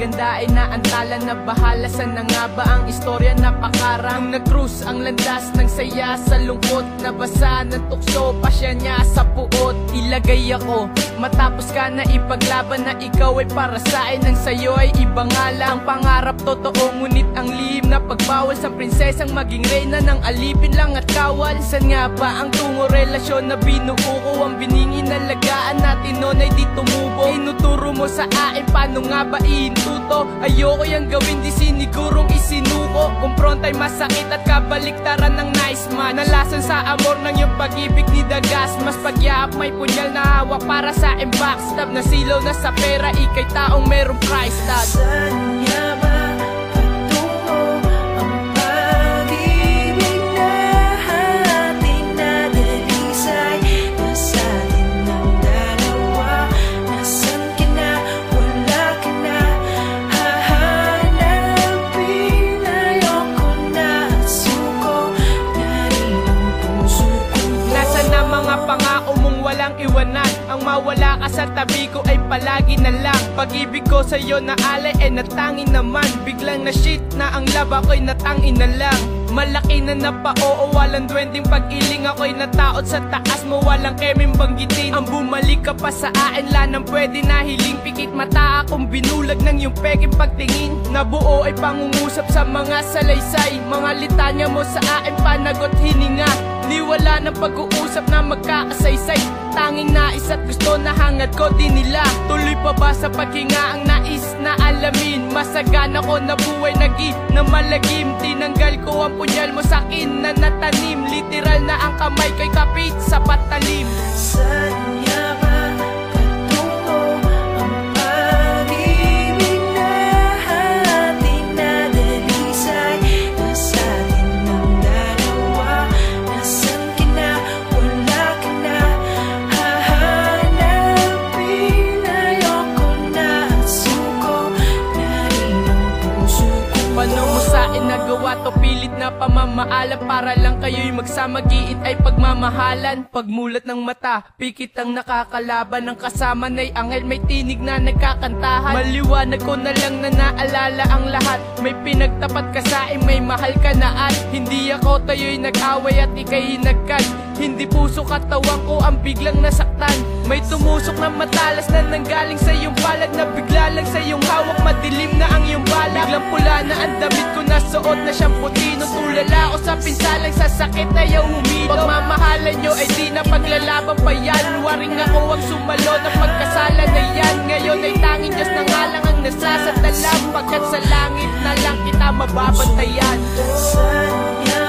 ganda ay naantala na bahala. Sana nga ba ang istorya napakarang nag-cruise ang landas ng saya sa lungkot. Nabasa ng tukso pasya niya sa puot. Ilagay ako matapos ka na ipaglaban na ikaw ay para sa akin. Ang sayo ay iba nga lang. Ang pangarap totoo ngunit ang lihim na pagbawal sa prinsesang maging reyna ng alipin lang at kawal. San nga ba ang tungo relasyon na binuo ko? Ang biningin na lagaan natin noon ay di tumubo. Inuturo mo sa akin paano nga ba iintuto? Ayoko yung gawin di sinigurong isinuko. Kumpronta'y masakit at kabaliktaran ng nice man. Nalasan sa amor ng iyong pag-ibig ni Dagas. Mas pagyap may punyal na hawak para sa akin backstab. Nasilaw na sa pera ikay taong merong price tag. Saan nga ba patungo ang pag-ibig na ating nadalisay? Nasa atin ng dalawa. Nasaan ka na? Wala ka na. Hahanapin ayoko na at suko na rin ang puso ko. Nasaan na mga pangako mong walang iwanan? Ang mawala ka sa tabi ko ay palagi na lang. Pag-ibig ko sa'yo na alay ay natangi naman. Biglang na shit na ang love ako'y natangi na lang. Malaki na napao, walang duwending pag-iling. Ako'y nataot sa taas mo, walang keming banggitin. Ang bumalik ka pa sa akin, lanang pwede na hiling. Pikit mata akong binulag ng iyong peking pagtingin. Nabuo ay pangungusap sa mga salaysay. Mga litanya mo sa akin, panagot hininga. Niwala ng pag-uusap na magkakasaysay. Tanging nais at gusto na hangad ko din nila. Tuloy pa ba sa paghinga ang nais na alamin? Masagana ko na buhay naging na malagim. Tinanggal ko ang punyal mo sa'kin na natanim. Literal na ang kamay kay kapit sa patalim. Saan nga ba patungo ang pag-ibig na ating nadalisay? Nasa atin ng dalawa. Nasaan ka na? Wala ka na. Hahanapin ayoko na at suko na rin ang puso ko. Paano mo sa'kin nagawa to? Pilit na pamamaalam para lang kayo'y magsama. Giit ay pagmamahalan. Pagmulat ng mata, pikit ang nakakalaban. Ang kasama na'y anghel, may tinig na nagkakantahan. Maliwanag ko na lang na naalala ang lahat. May pinagtapat ka sa'kin, may mahal ka na at hindi ako tayo'y nag-away at ika'y nagkat. Hindi puso katawan ko ang biglang nasaktan. May tumusok na matalas na nanggaling sa iyong palad. Na bigla lang sa iyong hawak, madilim na ang iyong balak. Biglang pula na ang damit ko, nasuot na siyang puti. Nung tulala ko sa pinsalang sasakit na ayaw humilo. Pagmamahalan nyo ay di na paglalaban pa yan. Waring ako ang sumalo na pagkasala na yan. Ngayon ay tanging Diyos na nga lang ang nasasatalam. Pagkat sa langit na lang kita mababantayan. Saan nga